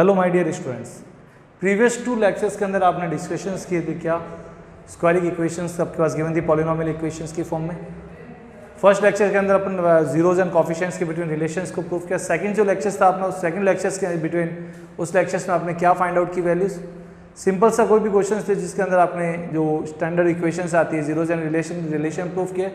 Hello my dear students, previous 2 lectures के अंदर आपने डिस्कशंस किए थे क्या स्क्वायरिक इक्वेशंस आपके पास गिवन थी पॉलिनोमियल इक्वेशंस की फॉर्म में। फर्स्ट लेक्चर के अंदर अपन जीरोज एंड कोफिशिएंट्स के बिटवीन रिलेशंस को प्रूव किया। सेकंड जो लेक्चर्स था आपने उस सेकंड लेक्चर्स के बिटवीन उस लेक्चर्स में आपने क्या फाइंड आउट की वैल्यूज। सिंपल सा कोई भी क्वेश्चन थे जिसके अंदर आपने जो स्टैंडर्ड इक्वेशंस आती है जीरोज एंड रिलेशन प्रूव किए।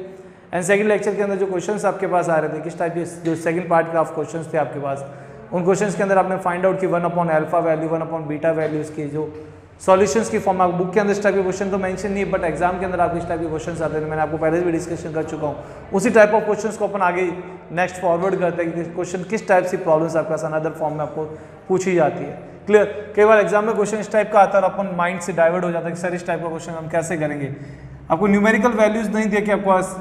एंड सेकंड लेक्चर के अंदर जो क्वेश्चंस आपके पास आ रहे थे किस टाइप के जो सेकंड पार्ट का क्वेश्चंस थे आपके पास, उन क्वेश्चंस के अंदर आपने फाइंड आउट की 1/α वैल्यू 1/β वैल्यूज की जो सॉल्यूशंस की फॉर्म में। बुक के अंदर इस टाइप के क्वेश्चन तो मेंशन नहीं है, बट एग्जाम के अंदर आपको इस टाइप के क्वेश्चंस आते हैं। मैंने आपको पहले भी डिस्कशन कर चुका हूँ। उसी टाइप ऑफ क्वेश्चंस को अपन आगे नेक्स्ट फॉरवर्ड करते हैं कि क्वेश्चन किस टाइप की प्रॉब्लम्स आपके पास अनदर फॉर्म में आपको पूछी जाती है। क्लियर। कई बार एग्जाम में क्वेश्चन इस टाइप का आता है और अपन माइंड से डाइवर्ट हो जाता है कि सर इस टाइप का क्वेश्चन हम कैसे करेंगे। आपको न्यूमेरिकल वैल्यूज नहीं दे के आपके पास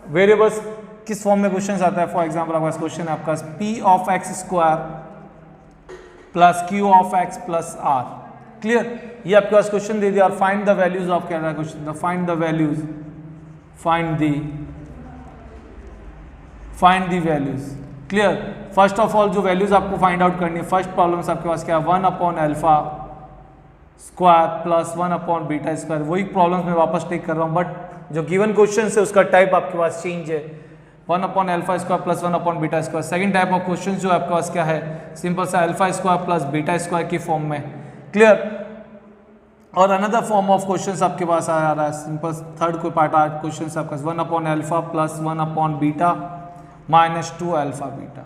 वेरिएबल्स किस फॉर्म में क्वेश्चन आता है। फॉर एग्जाम्पल आपके पास क्वेश्चन है आपका p of x square plus q of x plus r। Clear. ये आपके पास क्वेश्चन दे दिया और फाइंड द वैल्यूज ऑफ क्या question, find the values, find the values. Clear. First of all जो वैल्यूज आपको फाइंड आउट करनी है, फर्स्ट प्रॉब्लम आपके पास क्या है 1/α स्क्वायर प्लस 1/β स्क्वायर। वही प्रॉब्लम मैं वापस टेक कर रहा हूँ, बट जो गिवन क्वेश्चन है उसका टाइप आपके पास चेंज है। 1/α square plus 1/β square. Second type of question जो आपके पास क्या है, सिंपल सा alpha square plus beta square की फॉर्म में। क्लियर। और अनदर फॉर्म ऑफ क्वेश्चंस आपके पास आ रहा है सिंपल थर्ड कोई पार्ट आर्ट क्वेश्चन आपका 1/α प्लस 1/β माइनस 2α-β।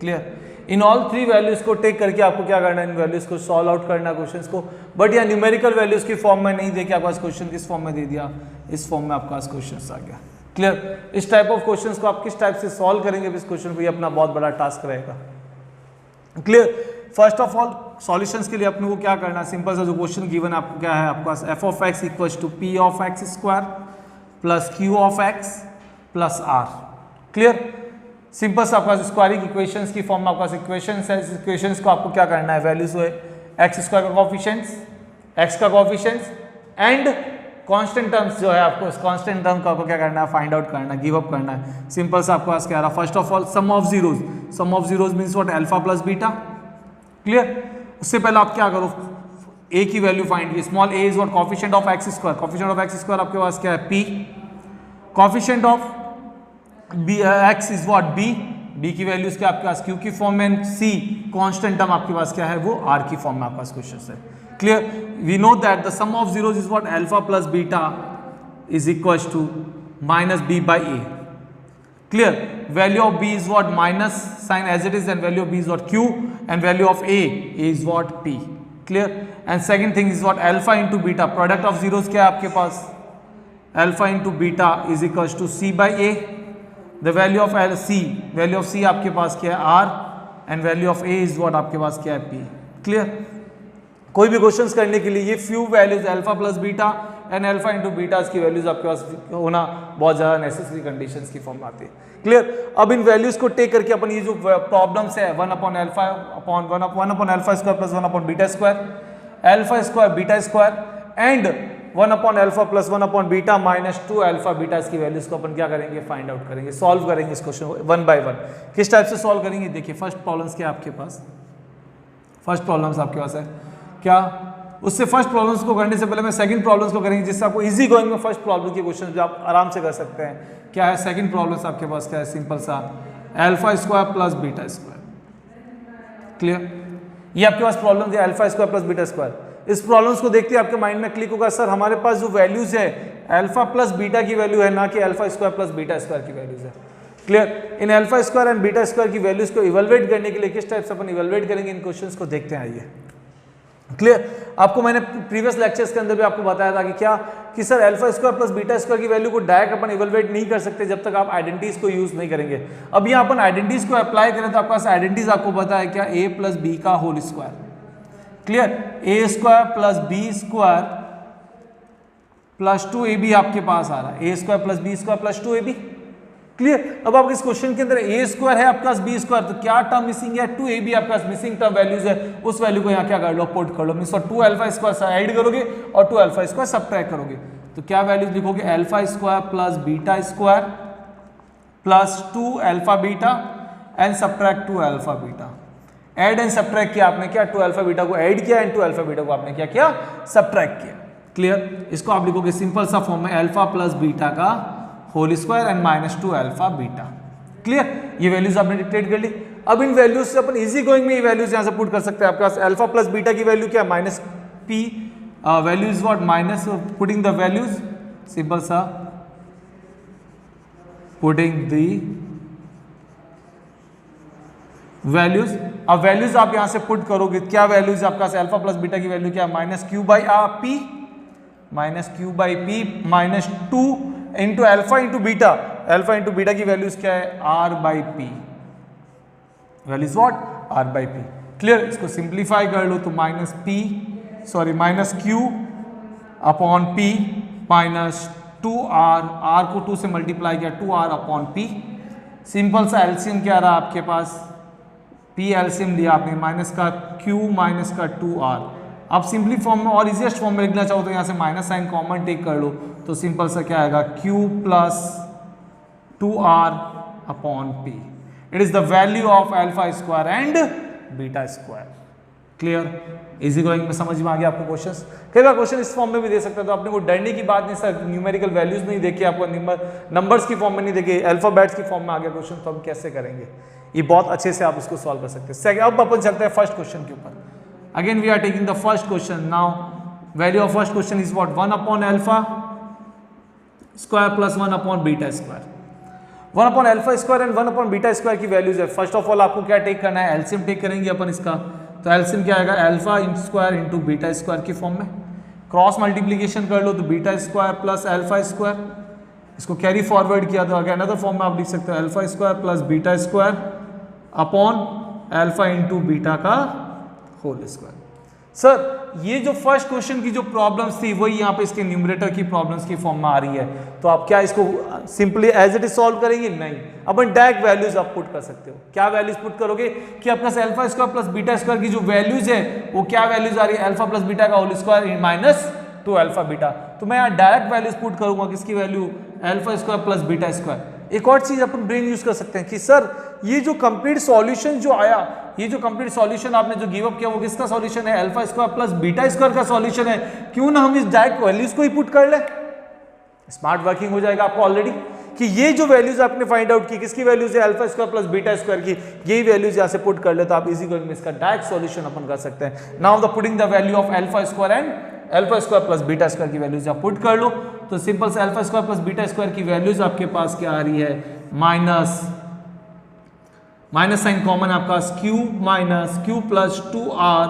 क्लियर। इन ऑल 3 वैल्यूज को टेक करके आपको क्या करना है, इन वैल्यूज को सॉल्व आउट करना क्वेश्चंस को। बट यहाँ न्यूमेरिकल वैल्यूज की फॉर्म में नहीं दे के आपके पास क्वेश्चन किस फॉर्म में दे दिया, इस फॉर्म में आपके पास क्वेश्चन आ गया। क्लियर। इस टाइप ऑफ क्वेश्चंस को आप किस टाइप से सॉल्व करेंगे इस क्वेश्चन को, ये अपना बहुत बड़ा टास्क रहेगा। Clear. First of all solutions के लिए अपने को क्या करना है, सिंपल सा जो क्वेश्चन गिवन आपको क्या है, आपके पास f of x equals to p of x square plus q of x plus r। Clear. Simple सा आपका स्क्वायरिक इक्वेशंस की फॉर्म में आपका इक्वेशंस है। इस इक्वेशंस को आपको क्या करना है, वैल्यूज है x स्क्वायर का कोएफिशिएंट्स, x का कोएफिशिएंट्स एंड कांस्टेंट टर्म्स जो है आपको इस कांस्टेंट टर्म को आपको क्या करना है, फाइंड आउट करना है, गिव अप करना है। सिंपल सा आपके पास क्या आ रहा, first of all sum of zeros means what, alpha plus beta. Clear. उससे पहले आप क्या करो, a की वैल्यू फाइंड कीजिए। Small a is what, coefficient of x square. Coefficient of x square आपके पास क्या है p। Coefficient of x is what b की वैल्यूज क्या आपके पास q की फॉर्म में, c कांस्टेंट टर्म आपके पास क्या है वो r की फॉर्म में आपके पास क्वेश्चन है। Clear. We know that the sum of zeros is what, alpha plus beta is equals to minus b by a। Clear. Value of b is what, minus sign as it is, and value of b is what, q, and value of a is what, p. Clear. And second thing is what, alpha into beta. Product of zeros क्या है आपके पास, alpha into beta is equals to c by a. The value of value of c आपके पास क्या है r, and value of a is what आपके पास क्या है p. Clear. कोई भी क्वेश्चंस करने के लिए ये few values alpha plus beta and alpha into betas की वैल्यूज आपके पास होना बहुत ज़्यादा नेसेसरी कंडीशंस की फॉर्म में आती है। क्लियर। अब इन वैल्यूज को टेक करके अपन ये जो प्रॉब्लम्स है 1/α upon 1/α square plus 1/β square, alpha square beta square and 1/α plus 1/β minus 2α-β की वैल्यूज को अपन क्या करेंगे, फाइंड आउट करेंगे, सॉल्व करेंगे इस क्वेश्चन को 1 बाय 1। किस टाइप से सॉल्व करेंगे, देखिए फर्स्ट प्रॉब्लम्स क्या आपके पास, फर्स्ट प्रॉब्लम्स आपके पास है क्या। उससे फर्स्ट प्रॉब्लम्स को करने से पहले मैं सेकंड प्रॉब्लम्स को करेंगे जिससे आपको इजी गोइंग में फर्स्ट प्रॉब्लम के क्वेश्चन जो आप आराम से कर सकते हैं। क्या है सेकंड प्रॉब्लम्स आपके पास क्या है, सिंपल सा alpha square plus beta square. Clear. ये आपके पास प्रॉब्लम है alpha square plus beta square. इस प्रॉब्लम्स को देखते ही आपके माइंड में क्लिक होगा, सर हमारे पास जो वैल्यूज है अल्फा प्लस बीटा की वैल्यू है, ना कि alpha square plus beta square की वैल्यूज है। Clear. In alpha square and beta square की वैल्यूज को इवैल्यूएट करने के लिए किस टाइप से अपन इवैल्यूएट करेंगे इन क्वेश्चंस को देखते हैं, आइए। क्लियर। आपको मैंने प्रीवियस लेक्चर्स के अंदर भी आपको बताया था कि क्या कि sir alpha square plus beta square की वैल्यू को डायरेक्ट अपन इवैल्यूएट नहीं कर सकते जब तक आप आइडेंटिटीज को यूज नहीं करेंगे। अब यहाँ अपन आइडेंटिटीज को अप्लाई करें तो आपके पास आइडेंटिटीज आपको पता है क्या, a प्लस बी का whole square. Clear. a square plus B square plus 2ab आपके पास आ रहा है, a square plus B square plus 2ab। Clear. अब आपके इस क्वेश्चन के अंदर a स्क्वायर है आपके पास b स्क्वायर, तो क्या टर्म मिसिंग है, 2ab आपके पास मिसिंग टर्म वैल्यूज है, उस वैल्यू को यहाँ क्या कर लो, पुट कर लो। मींस 2α स्क्वायर ऐड करोगे और 2α स्क्वायर सब्ट्रैक्ट करोगे, तो क्या वैल्यूज लिखोगे, alpha square plus beta square plus 2α-β and subtract 2α-β। Add and subtract किया आपने, क्या 2 अल्फा बीटा को ऐड किया एंड 2 अल्फा बीटा को आपने क्या किया, सब्ट्रैक्ट किया। क्लियर, इसको आप लिखोगे सिंपल सा फॉर्म में अल्फा प्लस बीटा का whole square and -2 alpha beta. Clear, ये वैल्यूज आपने डिक्टेट कर ली। अब इन वैल्यूज से अपन इजी गोइंग में ये वैल्यूज यहां से पुट कर सकते हैं। आपके पास अल्फा प्लस बीटा की वैल्यू क्या, -p, value is what, minus, putting the values, simple सा पुटिंग द वैल्यूज। अब वैल्यूज आप यहां से पुट करोगे, क्या वैल्यूज आपका अल्फा प्लस बीटा की वैल्यू क्या, -q/p, -2 into alpha into beta, alpha into beta की वैल्यूज क्या है, r/p, values what, r/p। Clear, इसको सिंप्लीफाई कर लो तो -q/p -2r, r को 2 से मल्टीप्लाई किया, 2r/p। सिंपल सा एलसीएम क्या रहा आपके पास, p एलसीएम लिया आपने, माइनस का q माइनस का 2r। आप सिंपली फॉर्म में और इजीएस्ट फॉर्म में लिखना चाहो तो यहाँ से माइनस साइन कॉमन टेक कर लो, तो सिंपल सा क्या आएगा, q + 2r/p। It is the value of alpha square and beta square. Clear, easy going में समझ में आ गया आपको क्वेश्चंस। कई बार क्वेश्चन इस फॉर्म में भी दे सकता है, तो आपने को डरने की बात नहीं सर, न्यूमेरिकल वैल्यूज नहीं देखी, आपको नंबर्स की फॉर्म में नहीं देखे, अल्फाबेट्स की फॉर्म में आ गया क्वेश्चन, तो हम कैसे करेंगे, ये बहुत अच्छे से आप इसको सॉल्व कर सकते हैं। अब अपन चलते हैं फर्स्ट क्वेश्चन के ऊपर। Again we are taking the first question. Now value of first question is what, 1/α square plus 1/β square. 1/α square and 1/β square की वैल्यूज है। फर्स्ट ऑफ ऑल आपको क्या टेक करना है, एलसीएम टेक करेंगे अपन इसका, तो एलसीएम क्या आएगा, alpha square into beta square की फॉर्म में। क्रॉस मल्टीप्लीकेशन कर लो तो beta square plus alpha square, इसको कैरी फॉरवर्ड किया तो अगर अनदर फॉर्म में आप लिख सकते हो alpha square plus beta square upon alpha into beta का होल स्क्वायर। सर ये जो फर्स्ट क्वेश्चन की जो प्रॉब्लम्स थी वही यहाँ पे इसके न्यूमरेटर की प्रॉब्लम्स की फॉर्म में आ रही है, तो आप क्या इसको simply as it is solve करेंगे, नहीं, अपन डायरेक्ट वैल्यूज आप पुट कर सकते हो। क्या वैल्यूज पुट करोगे कि आपका alpha square plus beta square की जो वैल्यूज है वो क्या वैल्यूज आ रही है, अल्फा प्लस बीटा का होल स्क्वायर -2 अल्फा बीटा। तो मैं यहाँ डायरेक्ट वैल्यूज पुट करूंगा, किसकी value, alpha square plus beta square. एक और चीज अपन ब्रेन यूज कर सकते हैं कि सर ये जो कंप्लीट सॉल्यूशन जो आया, ये जो कंप्लीट सॉल्यूशन आपने जो गिव अप किया वो किसका सॉल्यूशन है, alpha square plus beta square का सॉल्यूशन है। क्यों ना हम इस डायरेक्ट वैल्यूज को ही पुट कर ले, स्मार्ट वर्किंग हो जाएगा आपको ऑलरेडी कि ये जो वैल्यूज आपने फाइंड आउट की किसकी वैल्यूज है, alpha square plus beta square की, यही वैल्यूज यहां से पुट कर ले तो आप इजी गोइंग में इसका डायरेक्ट सॉल्यूशन अपन कर सकते हैं। Now the putting the value of alpha square and alpha square plus beta square की वैल्यूज आप पुट कर लो, तो सिंपल से alpha square plus beta square की वैल्यूज आपके पास क्या आ रही है, माइनस साइन कॉमन आपका q + 2r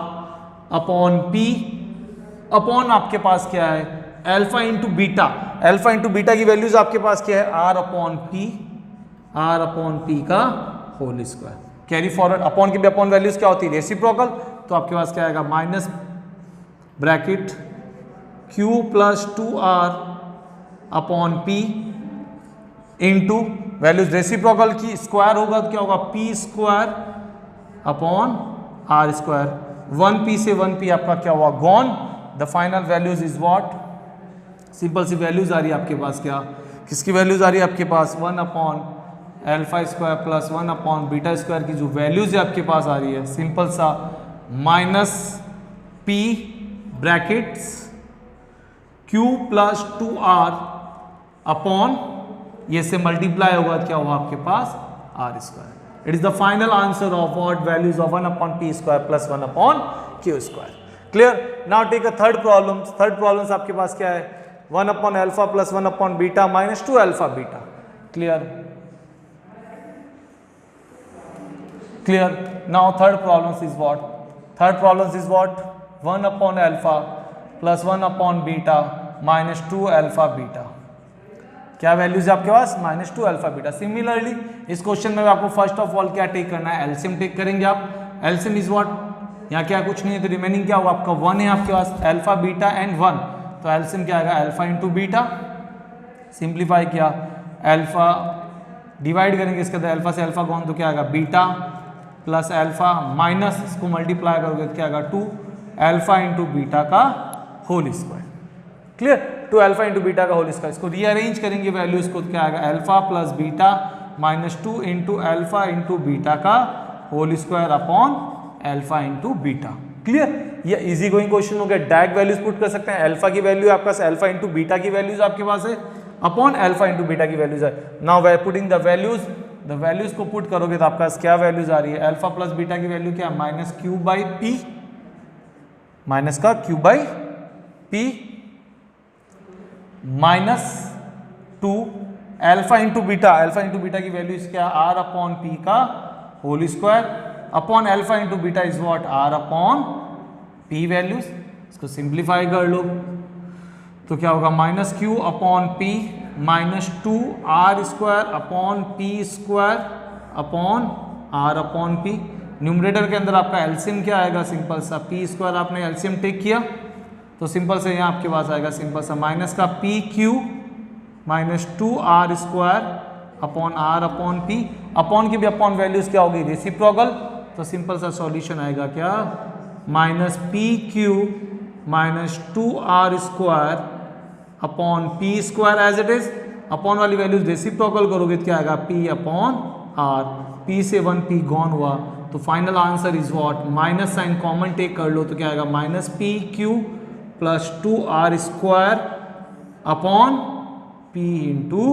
upon p upon आपके पास क्या है alpha into beta, alpha into beta की वैल्यूज आपके पास क्या है r अपॉन p का whole square. Carry forward, upon की भी अपॉन वैल्यूज क्या होती है, रेसिप्रोकल, तो आपके पास क्या आएगा minus bracket q + 2r upon p into values reciprocal की स्क्वायर होगा तो क्या होगा p square upon r square. 1p से 1p आपका क्या हुआ gone, the final values is what, simple सी वैल्यूज आ रही है आपके पास, क्या किसकी वैल्यूज आ रही है आपके पास, 1/अल्फा स्क्वायर प्लस 1/बीटा स्क्वायर की जो वैल्यूज है आपके पास आ रही है, सिंपल सा -p brackets q + 2r upon ये से मल्टीप्लाई होगा क्या होगा आपके पास r square. It is the final answer of what values of 1/p square plus 1/q square. Clear, now take a third problem. Third problem आपके पास क्या है, 1/अल्फा प्लस 1/बीटा -2 alpha beta. Clear, clear, now third problem is what, third problem is what 1/अल्फा plus 1/बीटा -2 alpha beta. क्या values है आपके पास, -2 अल्फा बीटा। सिमिलरली इस क्वेश्चन में आपको फर्स्ट ऑफ ऑल क्या टेक करना है, एलसीएम टेक करेंगे आप। एलसीएम इज व्हाट, यहाँ क्या कुछ नहीं है तो रिमेनिंग क्या होगा आपका 1 है आपके पास, अल्फा बीटा एंड 1, तो एलसीएम क्या आएगा अल्फा इंटू बीटा, सिंप्लीफाई किया अल्फा डिवाइड करेंगे इसके अंदर अल्फा से अल्फा गॉन तो क्या आएगा बीटा प्लस अल्फा माइनस इसको मल्टीप्लाई करोगे तो क्या आएगा 2 अल्फा इंटू बीटा का whole square. Clear, 2 alpha into beta का होल स्क्वायर। इसको रीअरेंज करेंगे वैल्यूज को तो क्या आएगा alpha plus beta -2 into alpha into beta का whole square upon alpha into beta. Clear? ये इजी गोइंग क्वेश्चन हो गया। डायरेक्ट वैल्यूज पुट कर सकते हैं। अल्फा की वैल्यू आपके पास अल्फा इंटू बीटा की वैल्यूज आपके पास है अपॉन अल्फा इंटू बीटा की वैल्यूज है। Now we putting the values को पुट करोगे तो आपके पास क्या वैल्यूज आ रही है? अल्फा प्लस बीटा की वैल्यू क्या? Minus Q by P, minus का Q by P minus 2 alpha into beta की वैल्यू क्या? आर अपॉन पी का whole square upon alpha into beta is what? R upon P values. इसको simplify कर लो तो क्या होगा? Minus Q upon P minus 2 R square upon P square upon R upon P. Numerator के अंदर आपका एलसीएम क्या आएगा? सिंपल सा पी स्क्वायर आपने एलसीएम टेक किया तो सिंपल से यहाँ आपके पास आएगा सिंपल सा माइनस का P Q minus 2 R square upon R upon P. Upon की भी अपॉन वैल्यूज क्या होगी? रेसिप्रोकल। तो सिंपल सा सॉल्यूशन आएगा क्या? Minus P Q minus 2 R square upon P square as it is. Upon वाली वैल्यूज रेसिप्रोकल करोगे तो क्या आएगा? P upon are. पी से 1 पी गॉन हुआ तो final answer is what? Minus sign common take कर लो तो क्या आएगा? Minus P Q plus 2 R square upon P into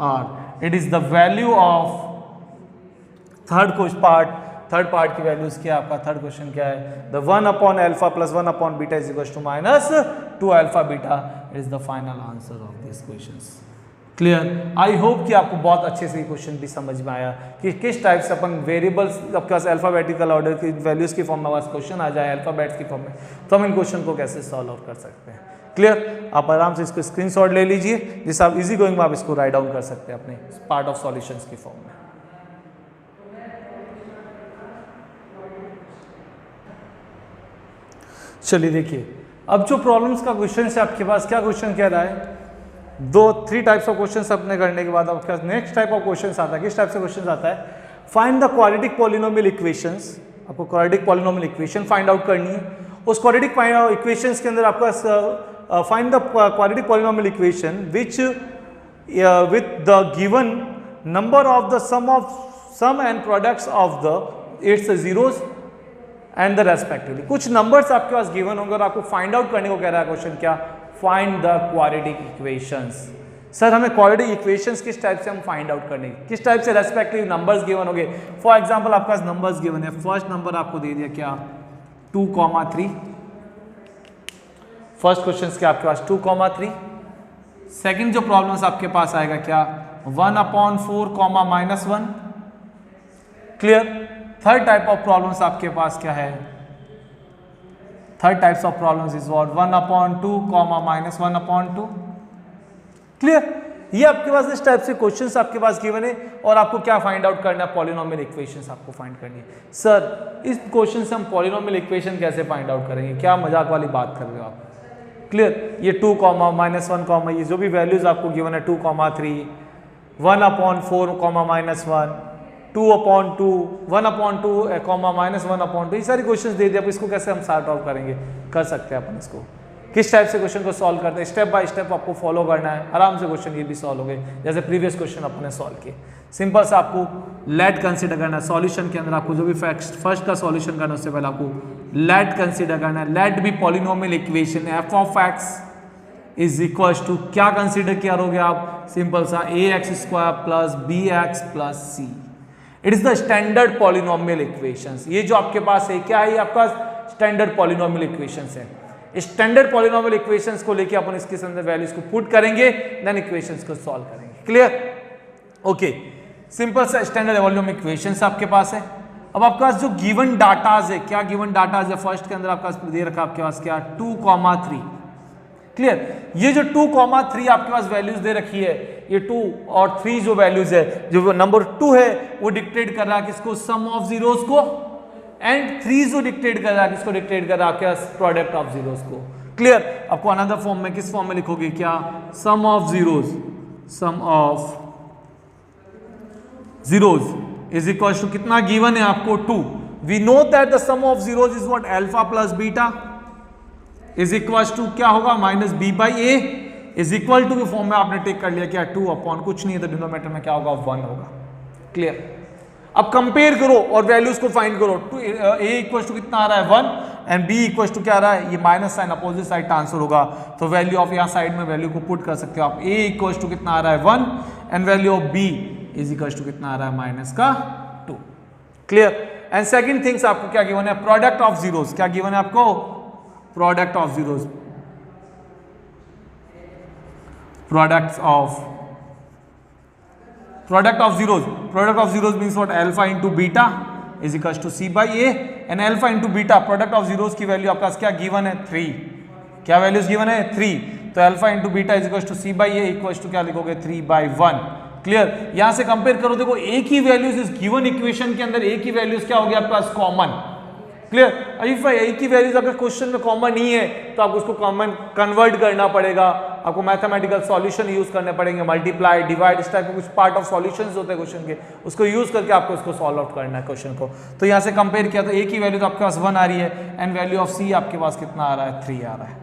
R. It is the value of third part की values क्या है आपका? थर्ड क्वेश्चन क्या है? The 1 upon alpha plus 1 upon beta is equal to minus 2 alpha beta is the final answer of this questions. Clear? I hope कि आपको बहुत अच्छे से ये क्वेश्चन भी समझ में आया कि किस टाइप से अपन वेरिएबल्स आपके पास अल्फाबेटिकल ऑर्डर की वैल्यूज की फॉर्म में पास क्वेश्चन आ जाए अल्फाबेट्स की फॉर्म में तो हम इन क्वेश्चन को कैसे सॉल्व आउट कर सकते हैं। क्लियर? आप आराम से इसको स्क्रीनशॉट ले लीजिए जिससे आप इजी गोइंग में आप इसको राइट डाउन कर सकते हैं अपने पार्ट ऑफ सॉल्यूशंस की फॉर्म में। चलिए देखिए अब जो प्रॉब्लम्स का क्वेश्चन है आपके पास क्या क्वेश्चन कह रहा है? 3 टाइप्स ऑफ क्वेश्चंस अपने करने के बाद आपके पास नेक्स्ट टाइप ऑफ क्वेश्चंस आता है। किस टाइप से क्वेश्चन आता है? Find the quadratic polynomial equations. आपको quadratic polynomial equation find out करनी है। उस क्वाड्रेटिक इक्वेशंस के अंदर आपका find the quadratic polynomial equation which with the given number of the sum and products of the its zeros and the respectively. कुछ numbers आपके पास गिवन होंगे और आपको फाइंड आउट करने को कह रहा है क्वेश्चन क्या? Find the quadratic equations. Sir हमें क्वाड्रेटिक इक्वेशंस किस टाइप से हम फाइंड आउट करने, किस टाइप से रेस्पेक्टिव नंबर्स गिवन होंगे? फॉर एग्जांपल आपके पास नंबर्स गिवन है। फर्स्ट नंबर आपको दे दिया क्या? 2,3। फर्स्ट क्वेश्चन क्या आपके पास? 2,3। सेकंड जो प्रॉब्लम्स आपके पास आएगा क्या? 1/4, -1। Clear? Third type of problems आपके पास क्या है? Third types of problems is what? 1/2, -1/2। Clear? ये आपके पास इस टाइप से क्वेश्चंस आपके पास गिवन है और आपको क्या फाइंड आउट करना है? पॉलिनोमियल इक्वेशंस आपको फाइंड करनी है। सर इस क्वेश्चन से हम पॉलिनोमियल इक्वेशन कैसे फाइंड आउट करेंगे? क्या मजाक वाली बात कर रहे हो आप? क्लियर? ये 2, -1, ये जो भी वैल्यूज आपको गिवन है 2,3, 1/4, -1, 2/2, 1/2, -1/2, ये सारी क्वेश्चंस दे दिए। अब इसको कैसे हम सॉर्ट आउट करेंगे? कर सकते हैं अपन इसको। किस टाइप से क्वेश्चन को सॉल्व करते हैं? स्टेप बाय स्टेप आपको फॉलो करना है। आराम से क्वेश्चन ये भी सॉल्व हो गए जैसे प्रीवियस क्वेश्चन अपने सॉल्व किए। सिंपल से आपको लेट कंसीडर करना है। सॉल्यूशन के अंदर आपको जो भी फर्स्ट का सॉल्यूशन करना है उससे पहले आपको लेट कंसीडर करना है। लेट भी polynomial equation f(x) is equal to क्या कंसीडर किया करोगे आप? सिंपल सा ax² + bx + c। It is the standard polynomial equations. ये जो आपके पास है क्या है? ये आपका स्टैंडर्ड पॉलिनोमियल इक्वेशंस है। स्टैंडर्ड पॉलिनोमियल इक्वेशंस को लेके अपन इसके अंदर वैल्यूज को पुट करेंगे देन इक्वेशंस को सॉल्व करेंगे। क्लियर? ओके, सिंपल सा स्टैंडर्ड पॉलिनोमियल इक्वेशंस आपके पास है। अब आपके पास जो गिवन डाटाज है, क्या गिवन डाटाज है? फर्स्ट के अंदर आपका दे रखा आपके पास क्या? 2,3। क्लियर? ये जो 2,3 आपके पास वैल्यूज दे रखी है, ये 2 और 3 जो वैल्यूज है, जो नंबर 2 है वो डिक्टेट कर रहा है किसको? सम ऑफ जीरोस को। एंड 3 जो डिक्टेट कर रहा है किसको? डिक्टेट कर रहा है क्या? प्रोडक्ट ऑफ जीरोस को। क्लियर? आपको अनदर फॉर्म में किस फॉर्म में लिखोगे? क्या? Sum of zeros, sum of zeros is equal to कितना गिवन है आपको? 2। We know that the sum of zeros is what? Alpha plus beta is equal to क्या होगा? -b/a इज इक्वल टू के फॉर्म में आपने टेक कर लिया क्या? 2 अपॉन कुछ नहीं है तो डिनोमिनेटर में क्या होगा? 1 होगा। क्लियर? अब कंपेयर करो और वैल्यूज को फाइंड करो। टू ए इक्वल टू कितना आ रहा है 1 एंड बी इक्वल टू क्या आ रहा है, ये minus sign opposite side transfer होगा, तो वैल्यू ऑफ यहाँ साइड में वैल्यू को पुट कर सकते हो आप। ए इक्वल टू कितना आ रहा है 1 and value of B is equal to कितना आ रहा है माइनस का 2। क्लियर। एंड सेकंड थिंग्स आपको क्या गिवन है, प्रोडक्ट ऑफ जीरोस। क्या गिवन है आपको, product of zeros, product of zeros means what, alpha into beta is equals to c by a and alpha into beta product of zeros की value आपका क्या given है 3। क्या values given है 3, तो alpha into beta is equal to C by A equal to क्या लिखोगे 3/1। Clear. यहां से कंपेयर करो, देखो ए की वैल्यूज इस गिवन इक्वेशन के अंदर ए की वैल्यूज क्या होगी आपके पास कॉमन। क्लियर। इफ ए की वैल्यूज अगर क्वेश्चन में कॉमन नहीं है तो आपको उसको कॉमन कन्वर्ट करना पड़ेगा, आपको मैथमेटिकल सॉल्यूशन यूज करने पड़ेंगे, मल्टीप्लाई डिवाइड इस टाइप के कुछ पार्ट ऑफ सॉल्यूशंस होते हैं क्वेश्चन के, उसको यूज करके आपको इसको सॉल्व आउट करना है क्वेश्चन को। तो यहाँ से कंपेयर किया तो ए की वैल्यू तो आपके पास 1 आ रही है एंड वैल्यू ऑफ सी आपके पास कितना आ रहा है 3 आ रहा है।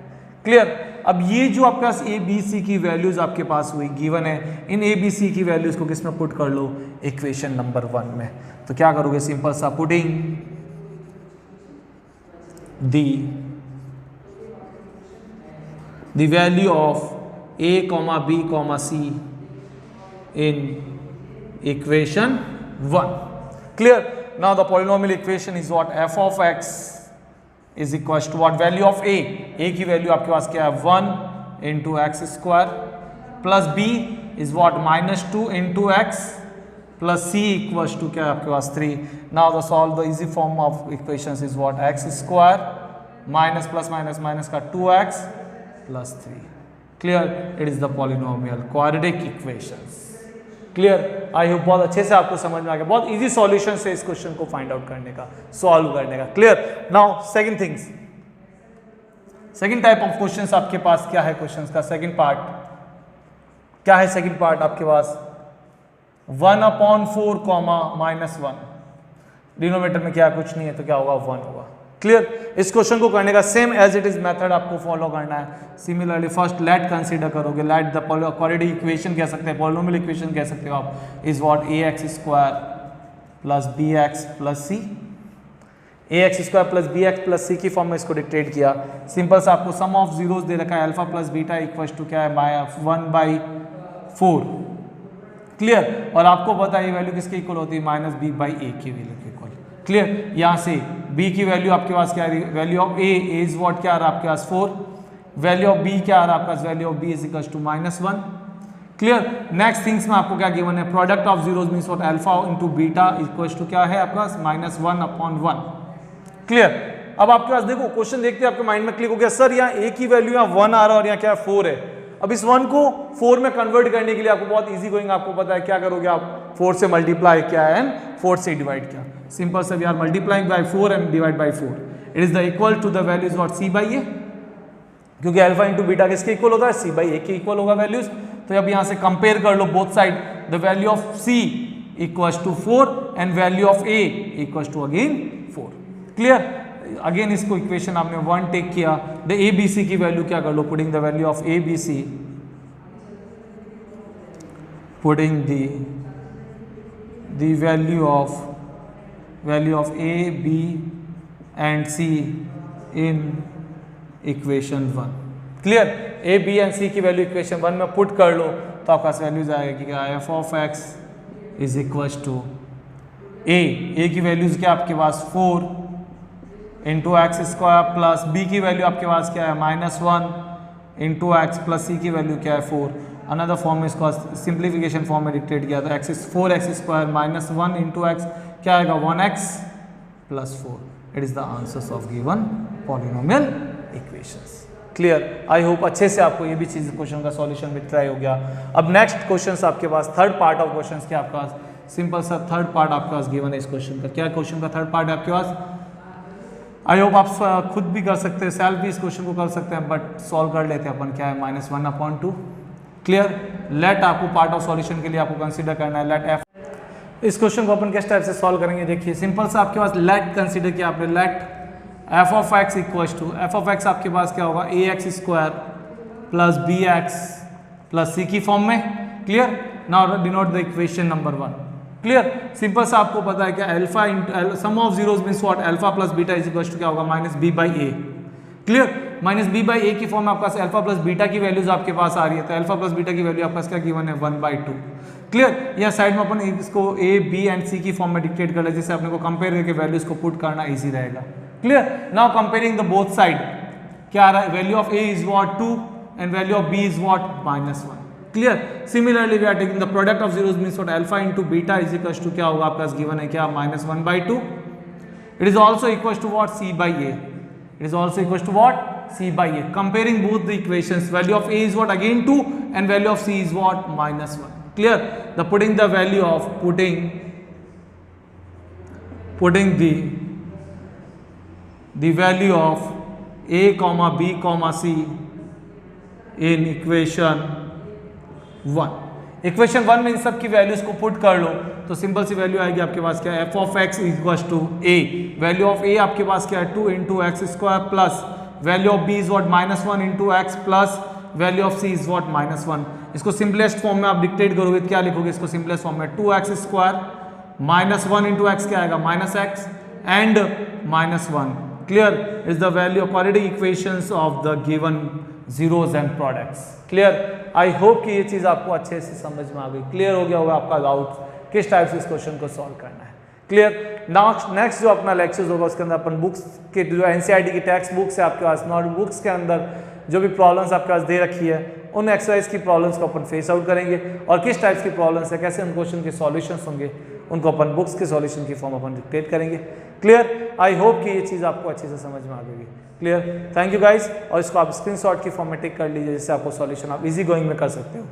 क्लियर। अब ये जो आपके पास ए बी सी की वैल्यूज आपके पास हुई गिवन है, इन ए बी सी की वैल्यूज को किस में पुट कर लो, इक्वेशन नंबर 1 में। तो क्या करोगे, सिंपल सा putting the value of a comma b comma c in equation 1. Clear. Now the polynomial equation is what, f of x is equals to what, value of a की value आपके पास क्या है 1 into x square plus b is what -2 into x plus c equals to क्या है आपके पास 3. Now the solve the easy form of equations is what, x square minus plus minus minus का 2x plus 3. Clear. It is the polynomial quadratic equations. Clear. I hope बहुत अच्छे से आपको समझ में आ गया, बहुत इजी सॉल्यूशन है इस क्वेश्चन को फाइंड आउट करने का, सॉल्व करने का। Clear. Now second things, second type of questions आपके पास क्या है, क्वेश्चंस का सेकंड पार्ट क्या है, सेकंड पार्ट आपके पास 1/4 कॉमा -1, डिनोमिनेटर में क्या कुछ नहीं है तो क्या होगा 1 होगा। क्लियर। इस क्वेश्चन को करने का same as it is method आपको फॉलो करना है। सिमिलरली फर्स्ट लेट कंसीडर करोगे, लेट द क्वाड्रेटिक इक्वेशन कह सकते हैं, पॉलिनोमियल इक्वेशन कह सकते हो आप, is what ax² plus bx plus c। ax² plus bx plus c की फॉर्म में इसको डिक्टेट किया। सिंपल सा आपको सम ऑफ जीरोस दे रखा है, alpha plus beta equal to क्या है 1/4। क्लियर। और आपको पता है ये वैल्यू किसके इक्वल होती है, -b/a की वैल्यू के इक्वल। क्लियर। यहाँ से b की वैल्यू आपके पास क्या आ रही है, value of a is what क्या आ रहा है आपके पास 4, वैल्यू ऑफ b क्या आ रहा है आपके पास, value of b is equal to -1। Clear. Next things में आपको क्या गिवन है, product of zeros means what, alpha into beta equal to क्या है आपके पास -1/1। क्लियर। अब आपके पास देखो क्वेश्चन देखते हैं, आपके माइंड में क्लिक हो गया, सर यहाँ a की वैल्यू यहाँ 1 आ रहा है और यहाँ क्या 4 है। अब इस 1 को 4 में कन्वर्ट करने के लिए आपको बहुत इजी गोइंग, आपको पता है क्या करोगे आप, 4 से मल्टीप्लाई किया एंड 4 से डिवाइड किया। सिंपल से we are multiplying by 4 and divide by 4, it is the equal to the values what c/a, क्योंकि अल्फा इंटू बीटा किसके इक्वल होता है, c/a के इक्वल होगा वैल्यूज। तो अब यहाँ से कंपेयर कर लो both side, the value of c equals to 4 and value of a equals to again 4। Clear. Again इसको इक्वेशन आपने 1 टेक किया, द abc की वैल्यू क्या कर लो, putting the value of abc, putting the value of a b and c in equation 1। Clear. a b and c की value equation 1 में put कर लो तो आपका वैल्यूज आएगी क्या, f of x is equal to a की values क्या आपके पास 4 into X square plus b की वैल्यू आपके पास क्या है -1 इंटू एक्स प्लस c की वैल्यू क्या है 4। अनदर फॉर्म में इसको सिंप्लीफिकेशन फॉर्म में डिक्टेट किया था, 4x² -1 इंटू एक्स क्या आएगा 1x plus 4। It is the answers of given polynomial equations. Clear. I hope अच्छे से आपको ये भी चीज क्वेश्चन का सॉल्यूशन भी ट्राई हो गया। अब नेक्स्ट क्वेश्चन आपके पास थर्ड पार्ट ऑफ क्वेश्चन क्या आपके पास, सिंपल सा थर्ड पार्ट आपके पास गिवन है इस क्वेश्चन का। क्या क्वेश्चन का थर्ड पार्ट है आपके पास, आई होप आप खुद भी कर सकते हैं, सेल्फ भी इस क्वेश्चन को कर सकते हैं, बट सॉल्व कर लेते हैं अपन। क्या है -1/2। क्लियर। लेट आपको पार्ट ऑफ सॉल्यूशन के लिए आपको कंसीडर करना है, लेट f। इस क्वेश्चन को अपन किस टाइप से सॉल्व करेंगे, देखिए सिंपल सा आपके पास लेट कंसीडर किया आपने, let f of x equals to, f of x आपके पास क्या होगा ax² plus bx plus c की फॉर्म में। Clear. Now denote the equation number 1। Clear, simple सा आपको पता है क्या, alpha sum of zeros means what, alpha plus beta is equal to क्या होगा, minus B by A. Clear, minus B by A की फॉर्म में आपके पास अल्फा प्लस बीटा की वैल्यूज आपके पास आ रही है, तो अल्फा प्लस बीटा की वैल्यू आपके पास क्या गिवन है, 1/2। क्लियर, या साइड में अपन इसको ए बी एंड सी की फॉर्म में डिक्टेट कर ले, जिससे अपने को कंपेयर करके वैल्यूज को पुट करना ईजी रहेगा। Clear, now comparing the both side, क्या आ रहा है, value of A is what 2 and value of B is what -1। Clear, similarly we are taking the product of zeros means what, alpha into beta is equal to क्या होगा, आपके पास given है क्या, -1/2। It is also equal to what, c by a। It is also equal to what, c by a। Comparing both the equations, value of a is what again 2 and value of c is what, -1। Clear, the putting the value of putting the value of a comma b comma c in equation 1। Equation 1 में इन सब की values को put कर लो तो simple सी value आएगी आपके पास क्या, f of x equals to a, value of a आपके पास क्या है, 2 into X square plus value of b is what -1 into X plus value of c is what -1। इसको सिंपलेस्ट फॉर्म में आप डिक्टेट करोगे तो क्या लिखोगे, इसको सिंपलेस्ट फॉर्म में 2x स्क्वायर -1 इंटू एक्स क्या आएगा, -x and -1। Clear, is the value quadratic equations of the given zeros and products. Clear, I hope कि ये चीज़ आपको अच्छे से समझ में आ गई, क्लियर हो गया होगा आपका डाउट किस टाइप से इस क्वेश्चन को सॉल्व करना है। क्लियर, नेक्स्ट जो अपना लेक्चर्स होगा उसके अंदर अपन बुक्स के जो एनसीईआरटी की टेक्स्ट बुक्स है आपके पास, नोट बुक्स के अंदर जो भी प्रॉब्लम्स आपके पास दे रखी है उन एक्सरसाइज की प्रॉब्लम्स को अपन फेस आउट करेंगे और किस टाइप्स की प्रॉब्लम्स है, कैसे उन क्वेश्चन के सॉल्यूशंस होंगे, उनको अपन बुक्स के सॉल्यूशन की फॉर्म अपन डिक्टेट करेंगे। क्लियर, आई होप कि ये चीज़ आपको अच्छे से समझ में आ गई। क्लियर, थैंक यू गाइस, और इसको आप स्क्रीनशॉट की फॉर्म में टिक कर लीजिए जिससे आपको सॉल्यूशन आप इजी गोइंग में कर सकते हो।